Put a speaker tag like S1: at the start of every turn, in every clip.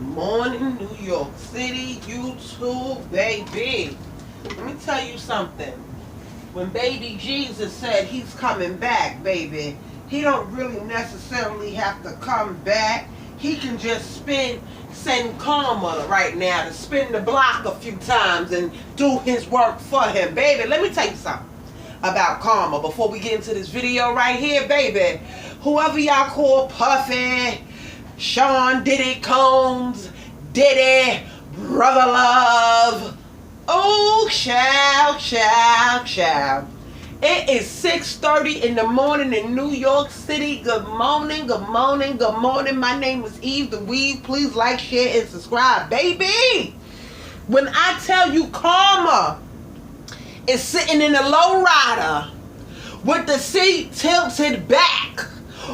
S1: morning, New York City, YouTube, baby. Let me tell you something. When baby Jesus said he's coming back, baby, he don't really necessarily have to come back. He can just send karma right now to spin the block a few times and do his work for him. Baby, let me tell you something about karma before we get into this video right here, baby. Whoever y'all call Puffy, Sean Diddy Combs, Diddy, Brother Love. Oh, child. It is 6:30 in the morning in New York City. Good morning. My name is Eve the Weave. Please like, share, and subscribe, baby. When I tell you karma is sitting in a low rider with the seat tilted back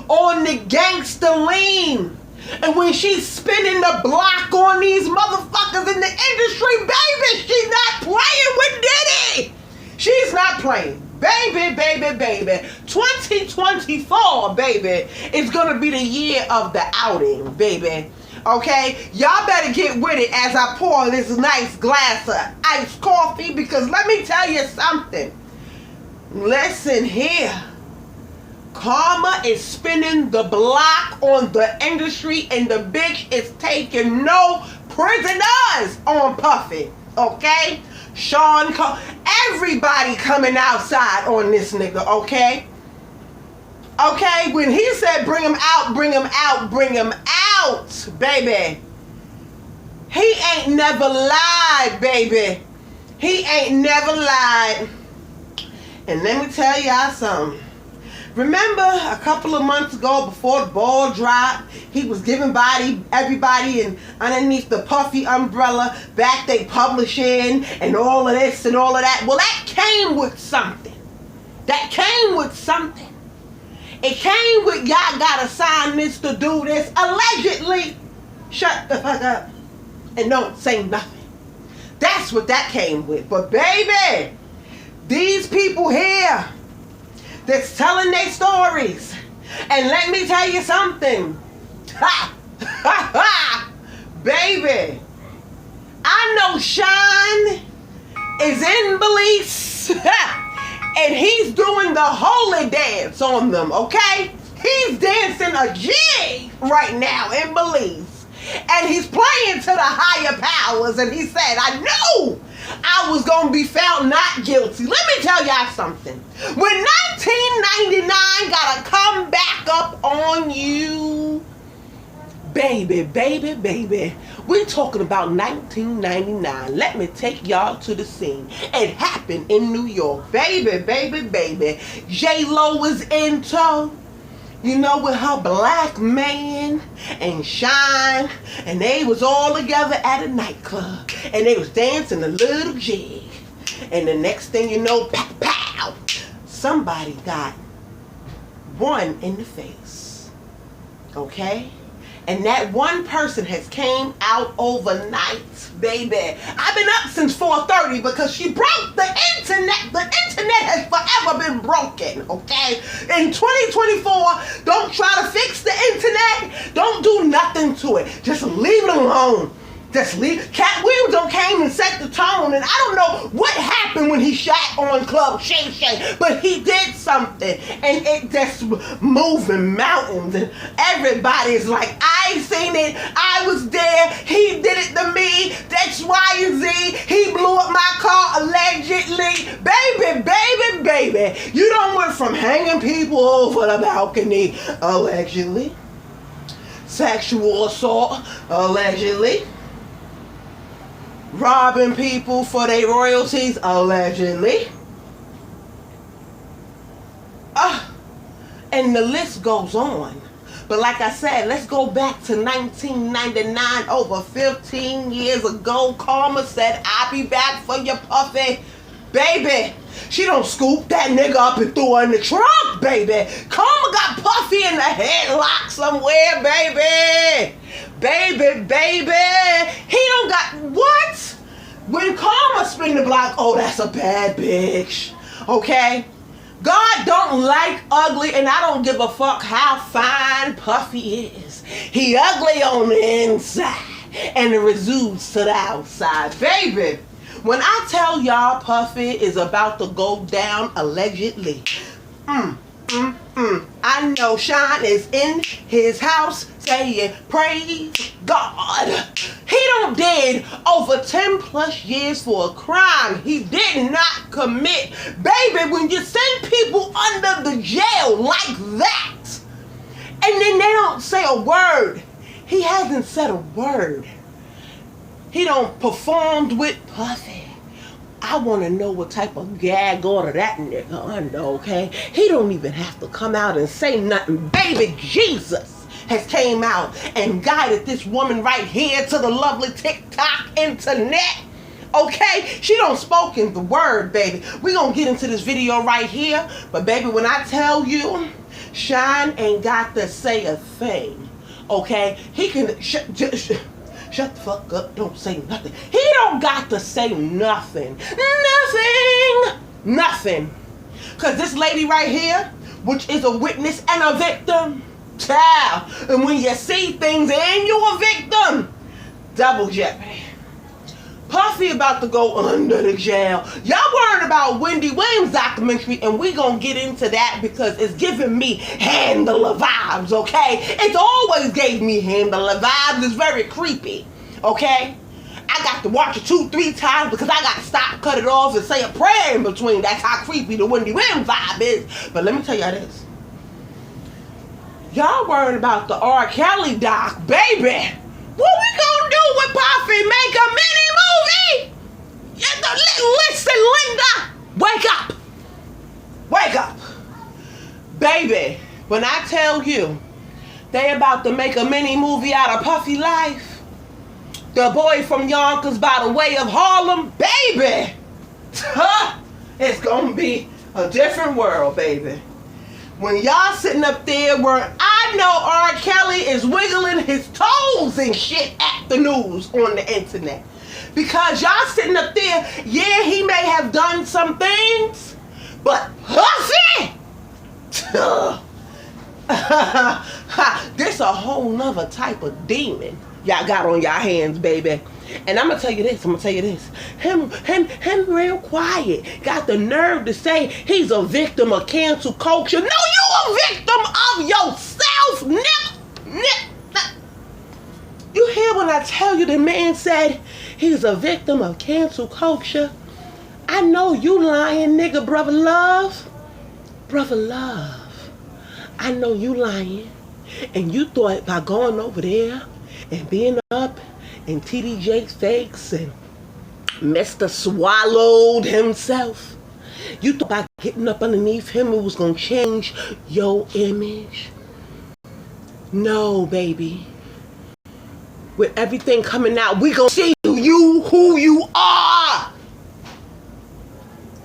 S1: on the gangster lean, and when she's spinning the block on these motherfuckers in the industry, baby, she's not playing with Diddy. She's not playing. Baby. 2024, baby, is going to be the year of the outing, baby. Okay? Y'all better get with it as I pour this nice glass of iced coffee, because let me tell you something. Listen here. Karma is spinning the block on the industry, and the bitch is taking no prisoners on Puffy. Okay? Sean, everybody coming outside on this nigga, okay? Okay, when he said bring him out, baby. He ain't never lied, baby. He ain't never lied. And let me tell y'all something. Remember a couple of months ago, before the ball dropped, he was giving everybody and underneath the Puffy umbrella back they publishing and all of this and all of that. Well, that came with something. It came with y'all gotta sign this to do this. Allegedly. Shut the fuck up and don't say nothing. That's what that came with. But baby, these people here that's telling their stories. And let me tell you something. Baby, I know Sean is in Belize and he's doing the holy dance on them, okay? He's dancing a jig right now in Belize. And he's playing to the higher powers, and he said, I knew I was going to be found not guilty. Let me tell y'all something. When 1999 got to come back up on you, baby, we're talking about 1999. Let me take y'all to the scene. It happened in New York. Baby. J-Lo was in tow. You know, with her black man and Shine, and they was all together at a nightclub, and they was dancing a little jig, and the next thing you know, pow, somebody got one in the face, okay? And that one person has came out overnight, baby. I've been up since 4:30 because she broke the internet. The internet has forever been broken, okay? In 2024, don't try to fix the internet. Don't do nothing to it. Just leave it alone. Just leave. Cat Williams don't came and set the tone, and I don't know what happened when he shot on Club Shay Shay, but he did something, and it just moving mountains, and everybody's like, I seen it, I was there, he did it to me, X, Y, and Z, he blew up my car allegedly. Baby, you don't went from hanging people over the balcony, allegedly, sexual assault, allegedly, robbing people for their royalties, allegedly. And the list goes on. But like I said, let's go back to 1999, over 15 years ago. Karma said, I'll be back for your Puffy. Baby, she don't scoop that nigga up and threw her in the trunk, baby. Karma got Puffy in the headlock somewhere, baby. Baby. He don't got, what? When Karma spin the block, oh, that's a bad bitch. Okay? God don't like ugly, and I don't give a fuck how fine Puffy is. He ugly on the inside. and it resumes to the outside. Baby, when I tell y'all Puffy is about to go down allegedly, I know Sean is in his house saying, praise God. He done did over 10 plus years for a crime he did not commit. Baby, when you send people under the jail like that, and then they don't say a word, he hasn't said a word. He done performed with Puffy. I want to know what type of gag order that nigga under, okay? He don't even have to come out and say nothing. Baby Jesus has came out and guided this woman right here to the lovely TikTok internet. Okay? She don't spoken the word, baby. We gonna get into this video right here. But baby, when I tell you, Sean ain't got to say a thing. Okay? He can shut the fuck up. Don't say nothing. He don't got to say nothing. Nothing. Because this lady right here, which is a witness and a victim, child. And when you see things and you a victim, double jeopardy. Puffy about to go under the jail. Y'all worried about Wendy Williams documentary, and we gonna get into that because it's giving me handler vibes, okay? It's always gave me handler vibes. It's very creepy, okay? I got to watch it 2-3 times because I got to stop, cut it off, and say a prayer in between. That's how creepy the Wendy Williams vibe is. But let me tell y'all this. Y'all worried about the R. Kelly doc, baby. What we gonna do with Puffy? Make a mini movie? Listen, Linda. Wake up. Wake up. Baby, when I tell you they about to make a mini movie out of Puffy life, the boy from Yonkers by the way of Harlem, baby, it's gonna be a different world, baby. When y'all sitting up there where I know R. Kelly is wiggling his toes and shit at the news on the internet. Because y'all sitting up there, yeah, he may have done some things, but Puffy, this a whole nother type of demon y'all got on y'all hands, baby. And I'm gonna tell you this, Him real quiet. Got the nerve to say he's a victim of cancel culture. No, you a victim of yourself, nigga. You hear when I tell you the man said he's a victim of cancel culture? I know you lying, nigga, brother Love. Brother Love. I know you lying. And you thought by going over there and being up in TD Jake's face and Mr. Swallowed himself, you thought by getting up underneath him it was going to change your image? No, baby. With everything coming out, we going to see you who you are.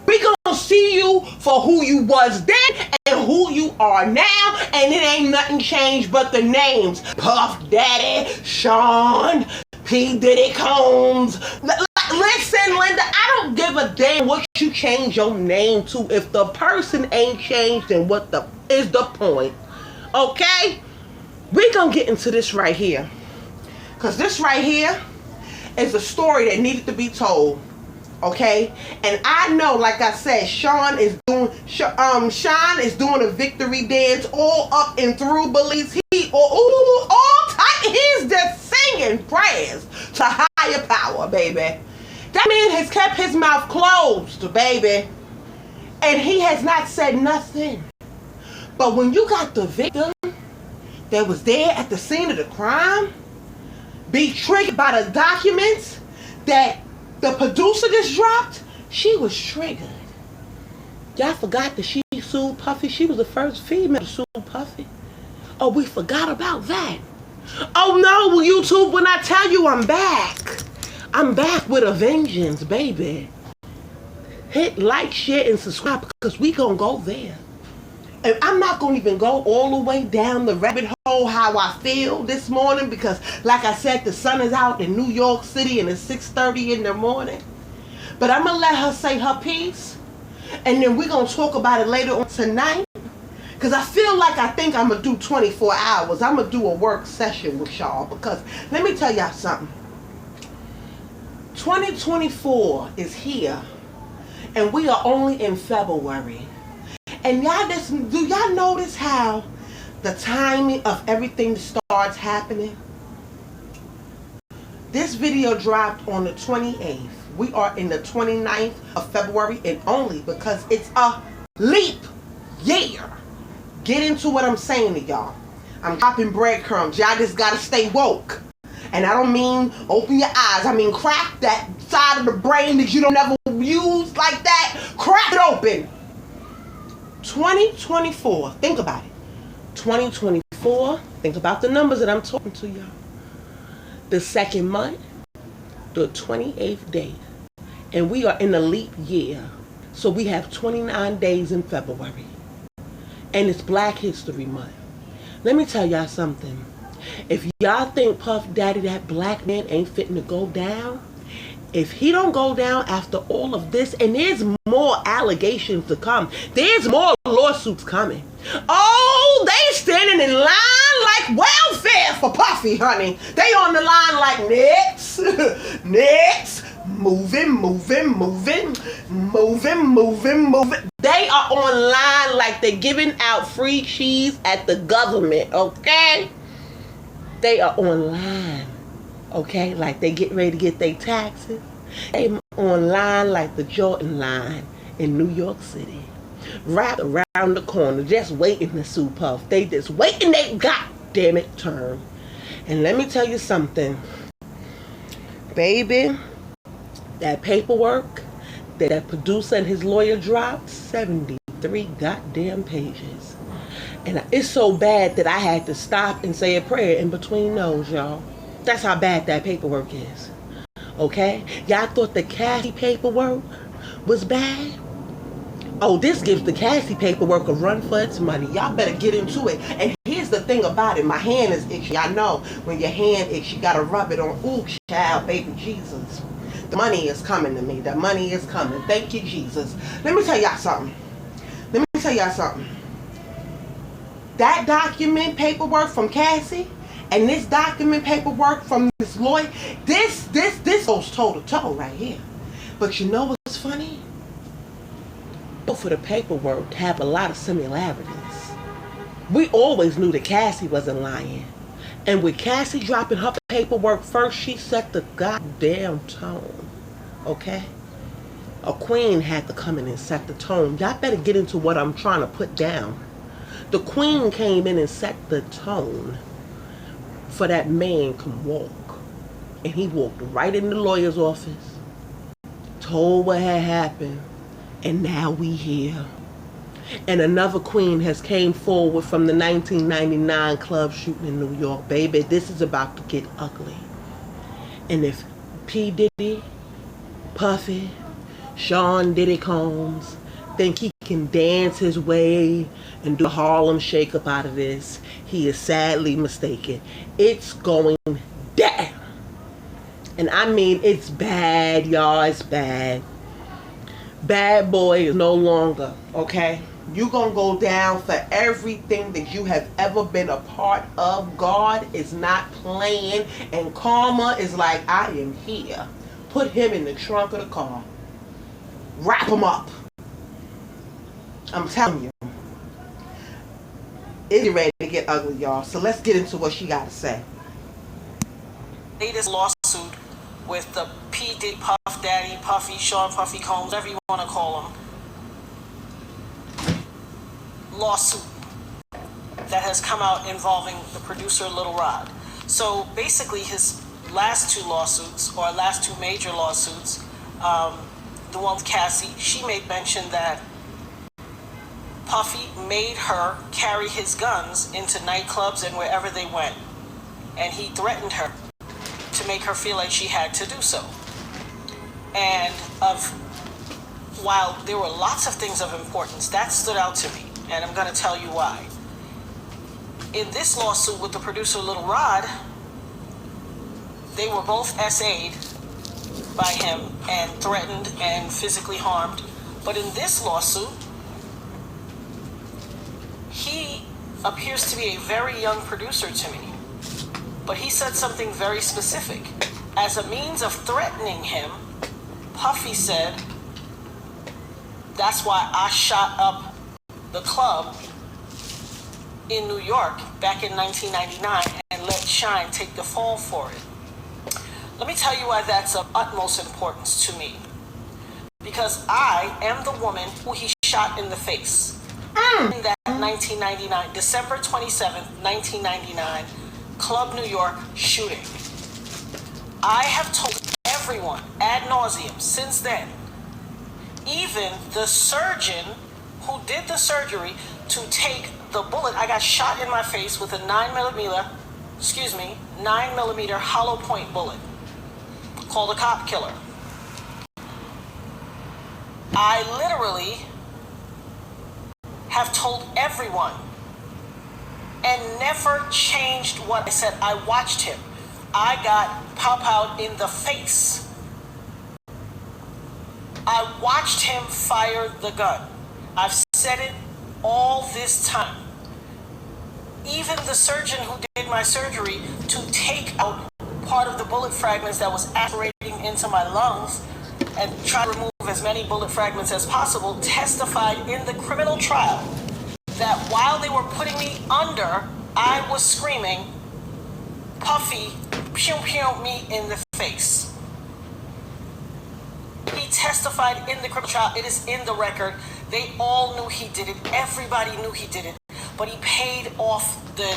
S1: We going to see you for who you was then and who you are now, and it ain't nothing changed but the names. Puff Daddy, Sean, P. Diddy Combs. Listen, Linda, I don't give a damn what you change your name to. If the person ain't changed, then what is the point? Okay? We gonna get into this right here. Because this right here is a story that needed to be told. Okay? And I know, like I said, Sean is doing a victory dance all up and through Belize. He's just singing prayers to higher power, baby. That man has kept his mouth closed, baby. And he has not said nothing. But when you got the victim that was there at the scene of the crime, be triggered by the documents that the producer just dropped, she was triggered. Y'all forgot that she sued Puffy. She was the first female to sue Puffy. Oh, we forgot about that. Oh no, YouTube, when I tell you I'm back. I'm back with a vengeance, baby. Hit like, share, and subscribe because we gonna go there. And I'm not gonna even go all the way down the rabbit hole how I feel this morning because, like I said, the sun is out in New York City and it's 6:30 in the morning. But I'm gonna let her say her piece, and then we're gonna talk about it later on tonight. Because I think I'm going to do 24 hours. I'm going to do a work session with y'all. Because let me tell y'all something. 2024 is here, and we are only in February. And do y'all notice how the timing of everything starts happening? This video dropped on the 28th. We are in the 29th of February, and only because it's a leap year. Get into what I'm saying to y'all. I'm dropping breadcrumbs. Y'all just gotta stay woke. And I don't mean open your eyes. I mean crack that side of the brain that you don't ever use like that. Crack it open. 2024. Think about it. 2024. Think about the numbers that I'm talking to y'all. The second month, the 28th day. And we are in the leap year. So we have 29 days in February. And it's Black History Month. Let me tell y'all something. If y'all think Puff Daddy, that black man, ain't fitting to go down, if he don't go down after all of this, and there's more allegations to come, there's more lawsuits coming. Oh, they standing in line like welfare for Puffy, honey. They on the line like next, next, moving. They are online like they're giving out free cheese at the government, okay? They are online, okay? Like they get ready to get their taxes. They online like the Jordan line in New York City. Right around the corner, just waiting to sue Puff. They just waiting their goddamn it turn. And let me tell you something. Baby, that paperwork that producer and his lawyer dropped, 73 goddamn pages. And it's so bad that I had to stop and say a prayer in between those, y'all. That's how bad that paperwork is. Okay? Y'all thought the Cassie paperwork was bad? Oh, this gives the Cassie paperwork a run for its money. Y'all better get into it. And here's the thing about it. My hand is itchy. I know when your hand itchy, you gotta rub it on. Ooh, child, baby Jesus. The money is coming to me. The money is coming. Thank you, Jesus. Let me tell y'all something. That document paperwork from Cassie and this document paperwork from this lawyer, this goes toe to toe right here. But you know what's funny? Both of the paperwork have a lot of similarities. We always knew that Cassie wasn't lying. And with Cassie dropping her paperwork first, she set the goddamn tone. Okay? A queen had to come in and set the tone. Y'all better get into what I'm trying to put down. The queen came in and set the tone for that man to walk. And he walked right in the lawyer's office, told what had happened, and now we here. And another queen has came forward from the 1999 club shooting in New York. Baby, this is about to get ugly. And if P. Diddy, Puffy, Sean Diddy Combs think he can dance his way and do a Harlem shake up out of this, he is sadly mistaken. It's going down. And I mean, it's bad, y'all. It's bad. Bad boy is no longer, okay? You gonna go down for everything that you have ever been a part of. God is not playing, and karma is like, I am here. Put him in the trunk of the car. Wrap him up. I'm telling you. It's ready to get ugly, y'all. So let's get into what she got to say.
S2: Latest lawsuit with the P. Diddy, Puff Daddy, Puffy, Sean Puffy Combs, whatever you want to call him. Lawsuit that has come out involving the producer Little Rod. So basically his last two lawsuits, or last two major lawsuits, the one with Cassie, she made mention that Puffy made her carry his guns into nightclubs and wherever they went. And he threatened her to make her feel like she had to do so. And while there were lots of things of importance, that stood out to me. And I'm going to tell you why. In this lawsuit with the producer Little Rod, they were both SA'd by him and threatened and physically harmed. But in this lawsuit, he appears to be a very young producer to me. But he said something very specific. As a means of threatening him, Puffy said, that's why I shot up the club in New York back in 1999 and let Shine take the fall for it. Let me tell you why that's of utmost importance to me. Because I am the woman who he shot in the face. In that 1999, December 27th, 1999, Club New York shooting. I have told everyone ad nauseum since then, even the surgeon who did the surgery to take the bullet. I got shot in my face with a 9mm hollow point bullet called a cop killer. I literally have told everyone and never changed what I said. I watched him. I got pow-powed in the face. I watched him fire the gun. I've said it all this time. Even the surgeon who did my surgery to take out part of the bullet fragments that was aspirating into my lungs and try to remove as many bullet fragments as possible testified in the criminal trial that while they were putting me under, I was screaming, Puffy, pew pew me in the face. He testified in the criminal trial. It is in the record. They all knew he did it. Everybody knew he did it. But he paid off the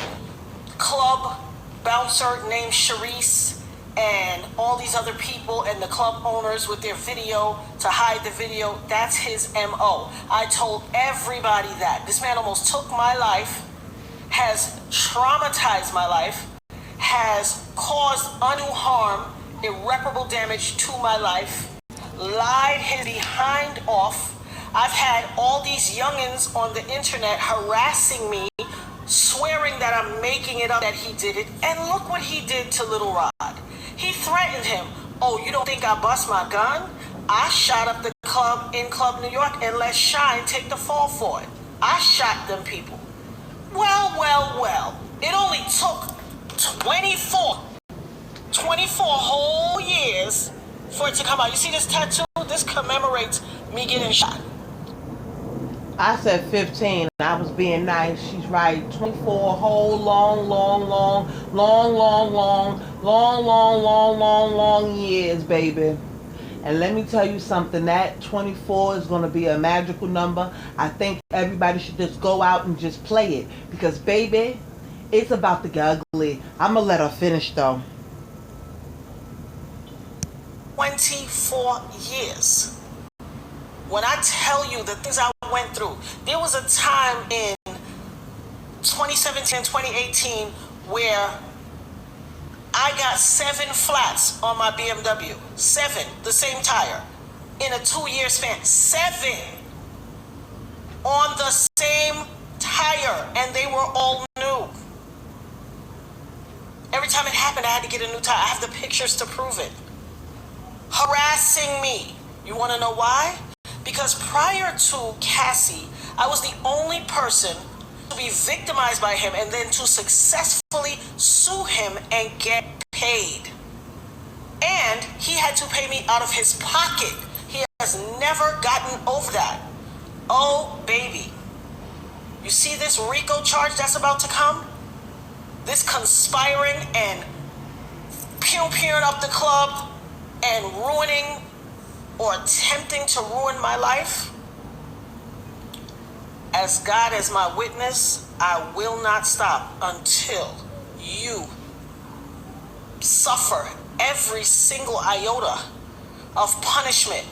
S2: club bouncer named Sharice and all these other people and the club owners with their video to hide the video. That's his MO. I told everybody that. This man almost took my life, has traumatized my life, has caused undue harm, irreparable damage to my life, lied his behind off. I've had all these youngins on the internet harassing me, swearing that I'm making it up that he did it. And look what he did to Little Rod. He threatened him. Oh, you don't think I bust my gun? I shot up the club in Club New York and let Shine take the fall for it. I shot them people. Well. It only took 24 whole years for it to come out. You see this tattoo? This commemorates me getting shot.
S1: I said 15. I was being nice. She's right. 24 whole long years, baby. And let me tell you something. That 24 is going to be a magical number. I think everybody should just go out and just play it. Because, baby, it's about to get ugly. I'm going to let her finish, though.
S2: 24 years. When I tell you the things I went through, there was a time in 2017 and 2018 where I got 7 flats on my BMW. 7, the same tire, in a 2-year span. 7 on the same tire, and they were all new. Every time it happened, I had to get a new tire. I have the pictures to prove it. Harassing me. You want to know why? Because prior to Cassie, I was the only person to be victimized by him and then to successfully sue him and get paid. And he had to pay me out of his pocket. He has never gotten over that. Oh, baby. You see this RICO charge that's about to come? This conspiring and pew-pewing up the club and ruining or attempting to ruin my life? As God is my witness, I will not stop until you suffer every single iota of punishment,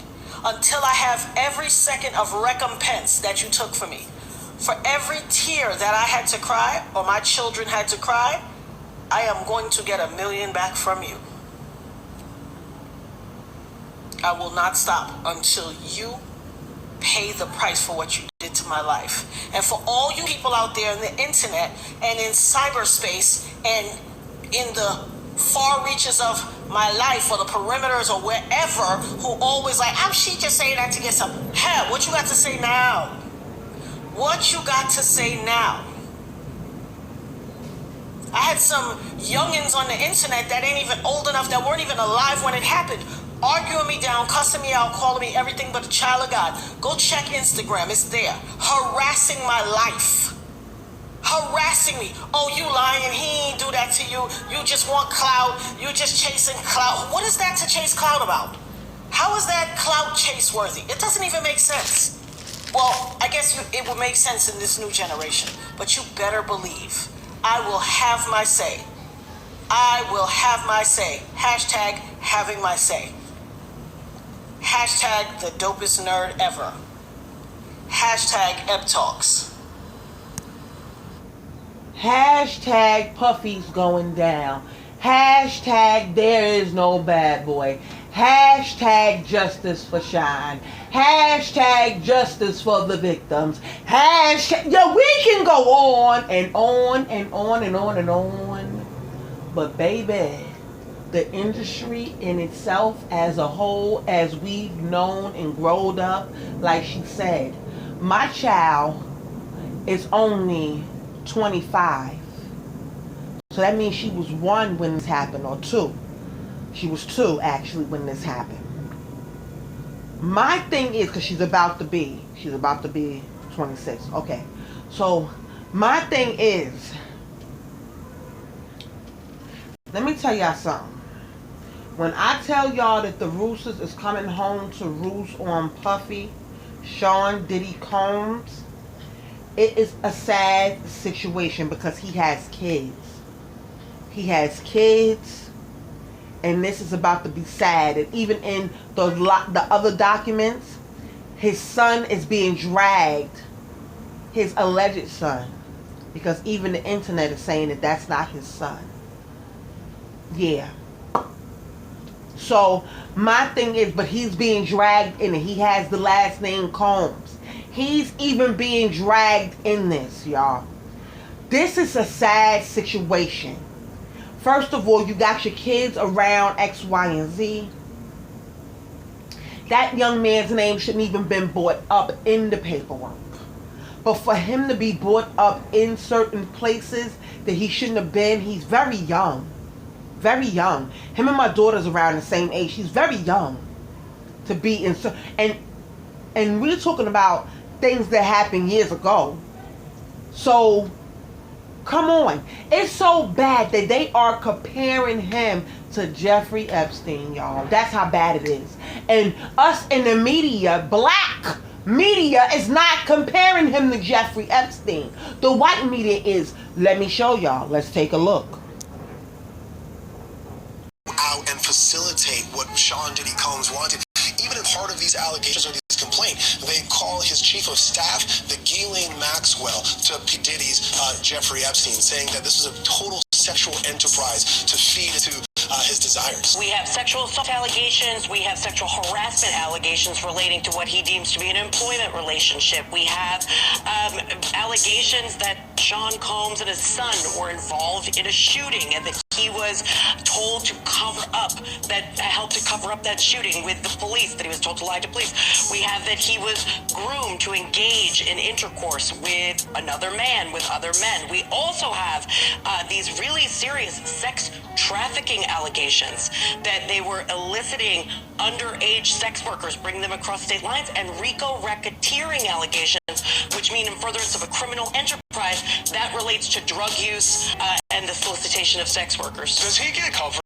S2: until I have every second of recompense that you took from me. For every tear that I had to cry, or my children had to cry, I am going to get $1 million back from you. I will not stop until you pay the price for what you did to my life. And for all you people out there in the internet and in cyberspace and in the far reaches of my life or the perimeters or wherever who always like, how she just saying that to get some? Hell, what you got to say now? What you got to say now? I had some youngins on the internet that ain't even old enough, that weren't even alive when it happened, arguing me down, cussing me out, calling me everything but a child of God. Go check Instagram, it's there. Harassing my life. Harassing me. Oh, you lying, he ain't do that to you. You just want clout. You just chasing clout. What is that to chase clout about? How is that clout chase worthy? It doesn't even make sense. Well, I guess it will make sense in this new generation. But you better believe I will have my say. I will have my say. Hashtag having my say. Hashtag the dopest nerd ever. Hashtag Eb Talks.
S1: Hashtag Puffy's going down. Hashtag there is no bad boy. Hashtag justice for Shine. Hashtag justice for the victims. Hashtag, yeah, we can go on and on and on and on and on. But baby, the industry in itself as a whole, as we've known and grown up, like she said, my child is only 25. So that means she was 1 when this happened, or 2. She was 2 actually when this happened. My thing is, because she's about to be 26. Okay. So my thing is, let me tell y'all something. When I tell y'all that the Roosters is coming home to roost on Puffy, Sean Diddy Combs, it is a sad situation because he has kids. He has kids, and this is about to be sad. And even in the other documents, his son is being dragged, his alleged son, because even the internet is saying that that's not his son. Yeah. So my thing is, but he's being dragged in it. He has the last name Combs. He's even being dragged in this, y'all. This is a sad situation. First of all, you got your kids around X, Y, and Z. That young man's name shouldn't even been brought up in the paperwork. But for him to be brought up in certain places that he shouldn't have been, he's very young. Very young. Him and my daughter's around the same age. He's very young to be in. And we're talking about things that happened years ago. So, come on. It's so bad that they are comparing him to Jeffrey Epstein, y'all. That's how bad it is. And us in the media, black media, is not comparing him to Jeffrey Epstein. The white media is. Let me show y'all. Let's take a look.
S3: Out and facilitate what Sean Diddy Combs wanted. Even in part of these allegations or these complaints, they call his chief of staff, the Ghislaine Maxwell, to P. Diddy's Jeffrey Epstein, saying that this was a total sexual enterprise to feed to his desires.
S4: We have sexual assault allegations. We have sexual harassment allegations relating to what he deems to be an employment relationship. We have allegations that Sean Combs and his son were involved in a shooting and that he was told to cover up helped to cover up that shooting with the police, that he was told to lie to police. We have that he was groomed to engage in intercourse with another man, with other men. We also have these really serious sex trafficking allegations that they were eliciting underage sex workers, bringing them across state lines, and RICO racketeering allegations, which mean in furtherance of a criminal enterprise that relates to drug use and the solicitation of sex workers.
S5: Does he get cover?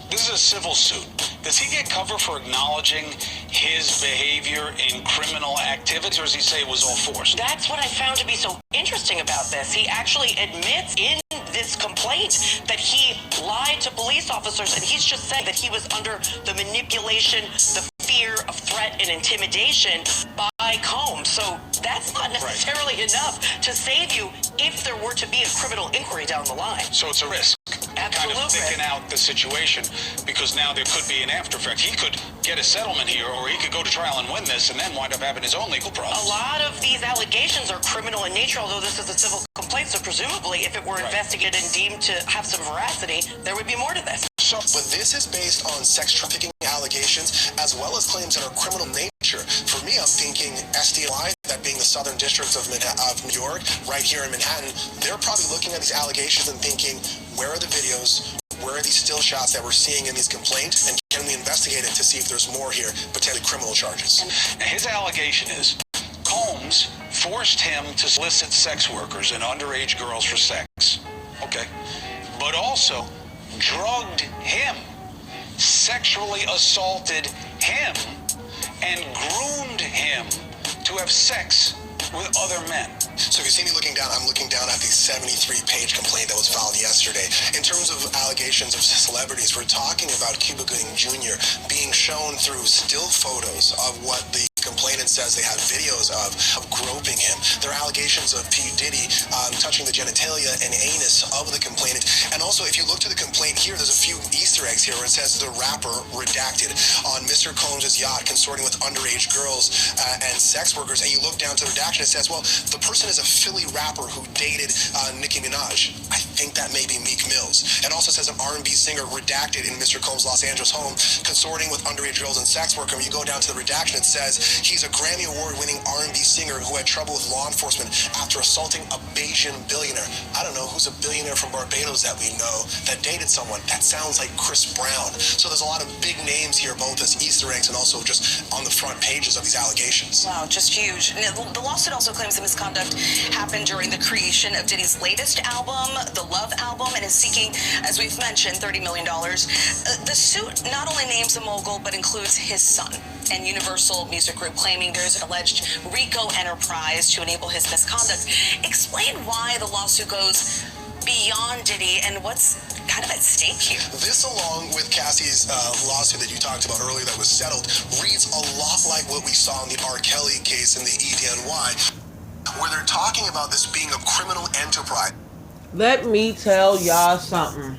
S5: This is a civil suit. Does he get cover for acknowledging his behavior in criminal activities, or does he say it was all forced?
S4: That's what I found to be so interesting about this. He actually admits in this complaint that he lied to police officers, and he's just saying that he was under the manipulation, the fear of threat and intimidation by Combs. So that's not necessarily enough to save you if there were to be a criminal inquiry down the line.
S5: So it's a risk.
S4: Absolutely.
S5: Kind of thinking out the situation, because now there could be an after effect. He could get a settlement here, or he could go to trial and win this and then wind up having his own legal problems.
S4: A lot of these allegations are criminal in nature, although this is a civil complaint, so presumably if it were investigated and deemed to have some veracity, there would be more to this.
S3: But this is based on sex trafficking allegations as well as claims that are criminal nature. For me, I'm thinking SDNY, that being the Southern District of New York, right here in Manhattan, they're probably looking at these allegations and thinking, where are the videos? Where are these still shots that we're seeing in these complaints? And can we investigate it to see if there's more here, potentially criminal charges?
S5: Now, his allegation is Combs forced him to solicit sex workers and underage girls for sex. Okay. But also drugged him, sexually assaulted him, and groomed him to have sex with other men.
S3: So if you see me looking down, I'm looking down at the 73-page complaint that was filed yesterday. In terms of allegations of celebrities, we're talking about Cuba Gooding Jr. being shown through still photos of what the complainant says they have videos of groping him. There are allegations of P. Diddy touching the genitalia and anus of the complainant. And also, if you look to the complaint here, there's a few Easter eggs here where it says the rapper redacted on Mr. Combs' yacht consorting with underage girls and sex workers. And you look down to the redaction, it says, well, the person is a Philly rapper who dated Nicki Minaj. I think that may be Meek Mills. It also says an R&B singer redacted in Mr. Combs' Los Angeles home consorting with underage girls and sex workers. When you go down to the redaction, it says he's a Grammy Award-winning R&B singer who had trouble with law enforcement after assaulting a Bayesian billionaire. I don't know who's a billionaire from Barbados that we know that dated someone. That sounds like Chris Brown. So there's a lot of big names here, both as Easter eggs and also just on the front pages of these allegations.
S6: Wow, just huge. The lawsuit also claims the misconduct happened during the creation of Diddy's latest album, the Love album, and is seeking, as we've mentioned, $30 million. The suit not only names the mogul, but includes his son, and Universal Music Group claiming there's an alleged RICO enterprise to enable his misconduct. Explain why the lawsuit goes beyond Diddy and what's kind of at stake here.
S3: This, along with Cassie's lawsuit that you talked about earlier that was settled, reads a lot like what we saw in the R. Kelly case in the EDNY, where they're talking about this being a criminal enterprise.
S1: Let me tell y'all something.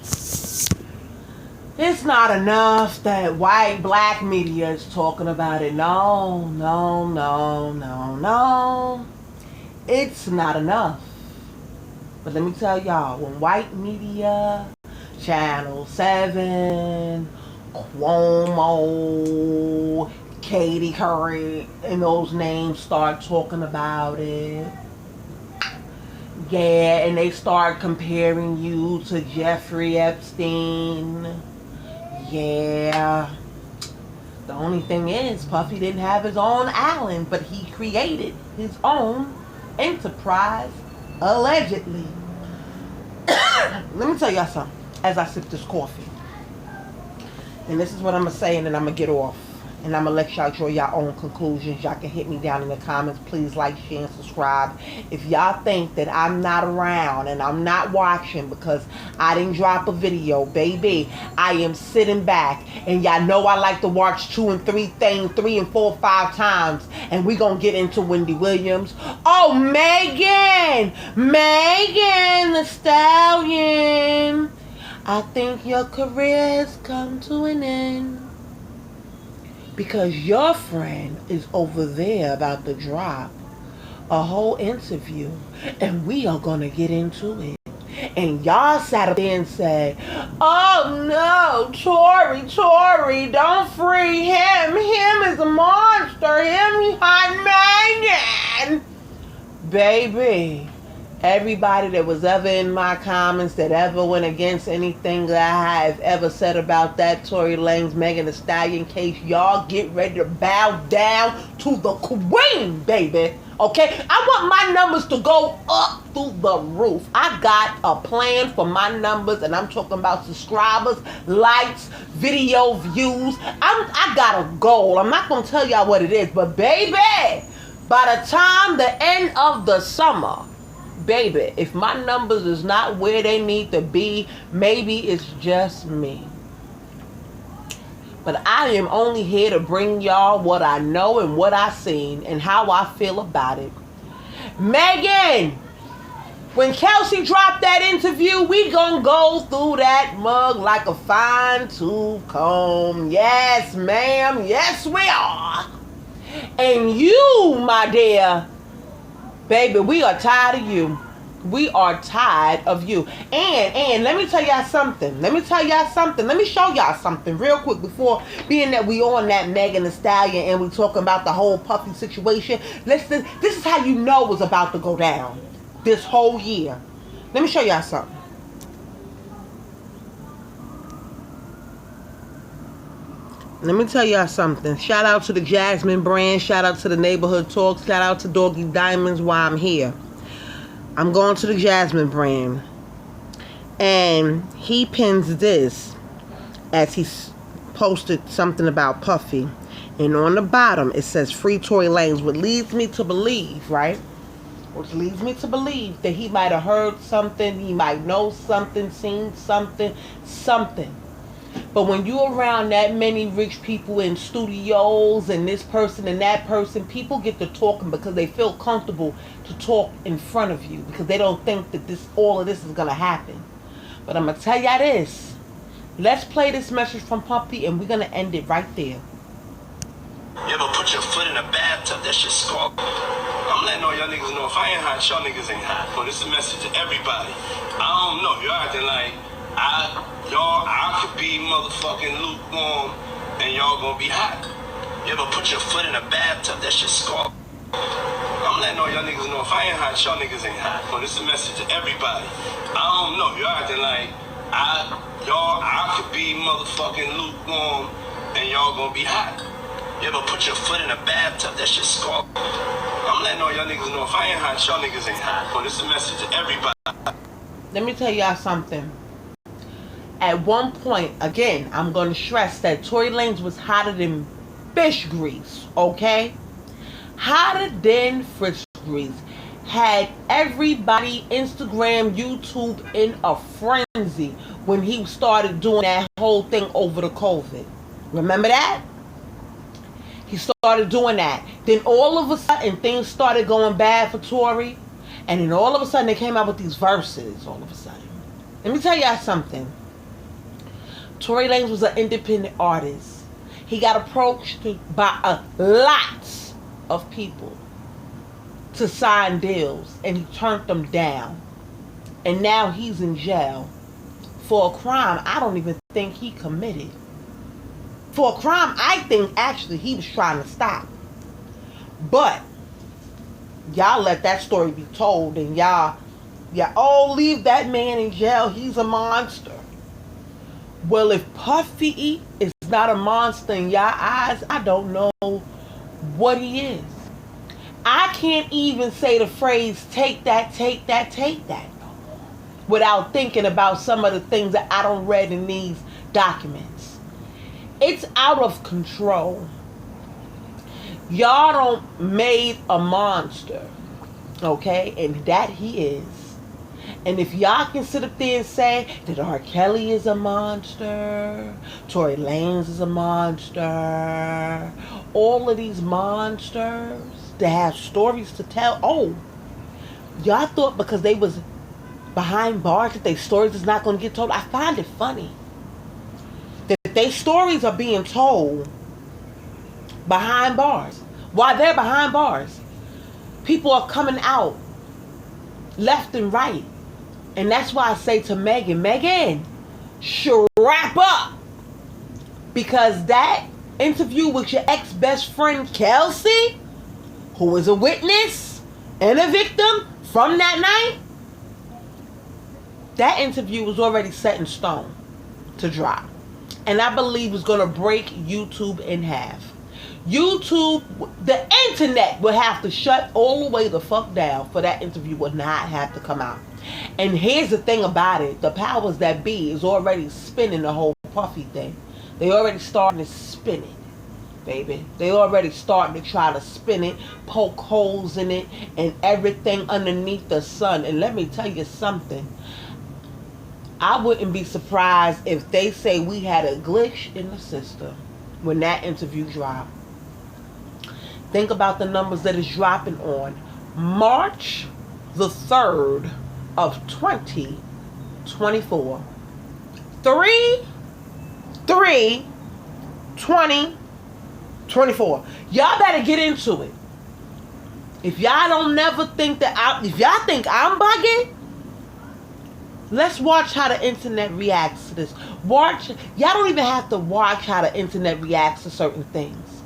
S1: It's not enough that white black media is talking about it. No. It's not enough. But let me tell y'all, when white media, Channel 7, Cuomo, Katie Curry, and those names start talking about it, yeah, and they start comparing you to Jeffrey Epstein, yeah. The only thing is, Puffy didn't have his own island, but he created his own enterprise, allegedly. Let me tell y'all something as I sip this coffee. And this is what I'm going to say, and then I'm going to get off. And I'm going to let y'all draw your own conclusions. Y'all can hit me down in the comments. Please like, share, and subscribe. If y'all think that I'm not around and I'm not watching because I didn't drop a video, baby, I am sitting back. And y'all know I like to watch 2 and 3 things, 3 and 4, 5 times. And we going to get into Wendy Williams. Oh, Megan Thee Stallion. I think your career has come to an end. Because your friend is over there about to drop a whole interview. And we are going to get into it. And y'all sat up there and said, oh no, Tory, don't free him. Him is a monster. Him hot Megan. Baby, everybody that was ever in my comments that ever went against anything that I have ever said about that Tory Lanez Megan Thee Stallion case, y'all get ready to bow down to the queen, baby. Okay? I want my numbers to go up through the roof. I got a plan for my numbers, and I'm talking about subscribers, likes, video views. I got a goal. I'm not going to tell y'all what it is, but baby, by the time the end of the summer, baby, if my numbers is not where they need to be, maybe it's just me. But I am only here to bring y'all what I know and what I seen and how I feel about it. Megan, when Kelsey dropped that interview, we gonna go through that mug like a fine-tooth comb. Yes, ma'am. Yes, we are. And you, my dear, baby, we are tired of you. We are tired of you. And let me tell y'all something. Let me show y'all something real quick before, being that we on that Megan Thee Stallion and we talking about the whole Puffy situation. Listen, this is how you know it was about to go down this whole year. Let me show y'all something. Let me tell y'all something. Shout out to the Jasmine brand. Shout out to the Neighborhood Talk. Shout out to Doggy Diamonds while I'm here. I'm going to the Jasmine brand. And he pins this as he posted something about Puffy. And on the bottom it says free Tory Lanez, which leads me to believe, right? Which leads me to believe that he might have heard something, he might know something, seen something. But when you're around that many rich people in studios and this person and that person, people get to talking because they feel comfortable to talk in front of you because they don't think that all of this is going to happen. But I'm going to tell y'all this. Let's play this message from Puffy and we're going to end it right there.
S7: You ever put your foot in a bathtub? That shit scald. I'm letting all y'all niggas know if I ain't hot, y'all niggas ain't hot. But it's a message to everybody. I don't know. You're acting like I could be motherfucking lukewarm and y'all gonna be hot. You ever put your foot in a bathtub? That shit scald. I'm letting all y'all niggas know if I ain't hot, y'all niggas ain't hot. But it's a message to everybody. I don't know. You're acting like I could be motherfucking lukewarm and y'all gonna be hot. You ever put your foot in a bathtub? That shit scald. I'm letting all y'all niggas know if I ain't hot, y'all niggas ain't hot. But it's a message to everybody.
S1: Let me tell y'all something. At one point, again, I'm going to stress that Tory Lanez was hotter than fish grease, okay? Hotter than fish grease. Had everybody, Instagram, YouTube, in a frenzy when he started doing that whole thing over the COVID. Remember that? He started doing that. Then all of a sudden, things started going bad for Tory. And then all of a sudden, they came out with these verses all of a sudden. Let me tell y'all something. Tory Lanez was an independent artist. He got approached by a lot of people to sign deals, and he turned them down. And now he's in jail for a crime I don't even think he committed. For a crime I think actually he was trying to stop. But y'all let that story be told, and y'all leave that man in jail. He's a monster. Well, if Puffy is not a monster in y'all eyes, I don't know what he is. I can't even say the phrase take that without thinking about some of the things that I don't read in these documents. It's out of control. Y'all don't made a monster, okay? And that he is. And if y'all can sit up there and say that R. Kelly is a monster, Tory Lanez is a monster, all of these monsters that have stories to tell. Oh, y'all thought because they was behind bars that their stories is not going to get told. I find it funny that their stories are being told behind bars. While they're behind bars, people are coming out left and right. And that's why I say to Megan, strap up. Because that interview with your ex-best friend Kelsey, who was a witness and a victim from that night, that interview was already set in stone to drop. And I believe was going to break YouTube in half. YouTube, the internet would have to shut all the way the fuck down for that interview would not have to come out. And here's the thing about it. The powers that be is already spinning the whole Puffy thing. They already starting to spin it, baby. They already starting to try to spin it, poke holes in it, and everything underneath the sun. And let me tell you something. I wouldn't be surprised if they say we had a glitch in the system when that interview dropped. Think about the numbers that is dropping on March the 3rd of 2024. 3/3/2024. Y'all better get into it. If y'all don't never think that if y'all think I'm bugging, Let's watch how the internet reacts to this. Watch. Y'all don't even have to watch how the internet reacts to certain things.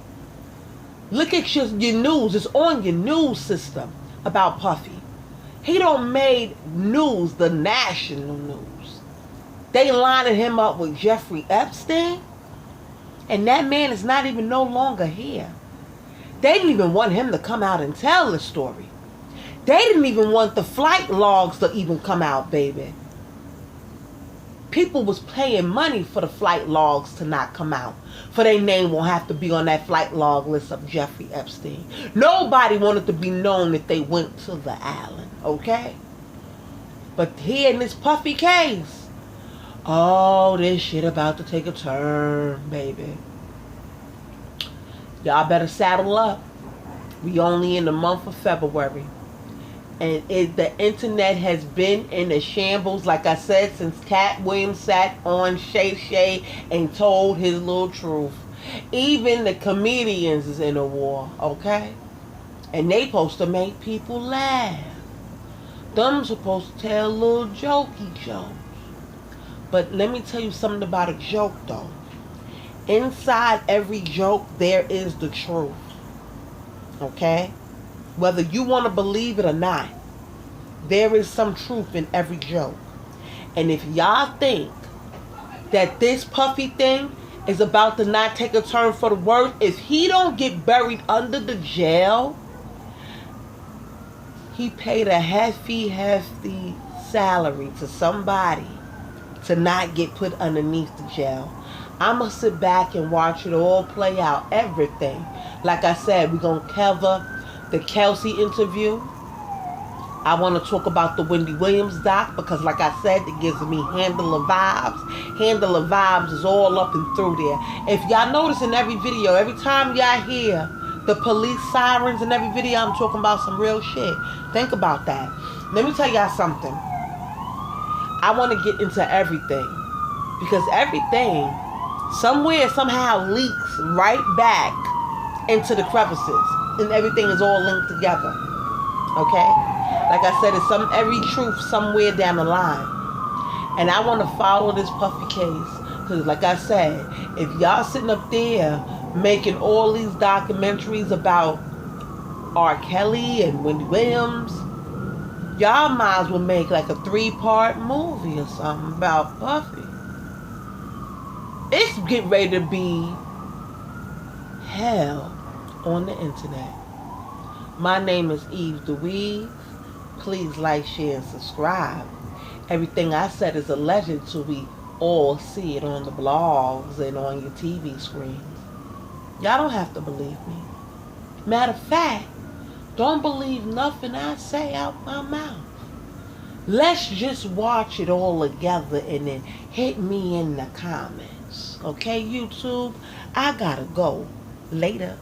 S1: Look at your news. It's on your news system about Puffy. He don't made news the national news. They lining him up with Jeffrey Epstein. And that man is not even no longer here. They didn't even want him to come out and tell the story. They didn't even want the flight logs to even come out, baby. People was paying money for the flight logs to not come out. For their name won't have to be on that flight log list of Jeffrey Epstein. Nobody wanted to be known that they went to the island, okay? But here in this Puffy case, oh, this shit about to take a turn, baby. Y'all better saddle up. We only in the month of February. And the internet has been in a shambles, like I said, since Cat Williams sat on Shay Shay and told his little truth. Even the comedians is in a war, okay? And they supposed to make people laugh. Them supposed to tell little jokey jokes. But let me tell you something about a joke, though. Inside every joke, there is the truth. Okay? Whether you want to believe it or not, there is some truth in every joke. And if y'all think that this Puffy thing is about to not take a turn for the worse, if he don't get buried under the jail, he paid a hefty salary to somebody to not get put underneath the jail. I'm going to sit back and watch it all play out, everything. Like I said, we're going to cover the Kelsey interview. I want to talk about the Wendy Williams doc because, like I said, it gives me Handler vibes. Handler vibes is all up and through there. If y'all notice in every video, every time y'all hear the police sirens in every video, I'm talking about some real shit. Think about that. Let me tell y'all something. I want to get into everything because everything somewhere somehow leaks right back into the crevices and everything is all linked together. Okay? Like I said, it's every truth somewhere down the line. And I want to follow this Puffy case because, like I said, if y'all sitting up there making all these documentaries about R. Kelly and Wendy Williams, y'all might as well make like a 3-part movie or something about Puffy. It's getting ready to be hell on the internet. My name is Eve DeWeave. Please like, share, and subscribe. Everything I said is alleged till we all see it on the blogs and on your TV screens. Y'all don't have to believe me. Matter of fact, don't believe nothing I say out my mouth. Let's just watch it all together and then hit me in the comments. Okay, YouTube? I gotta go. Later.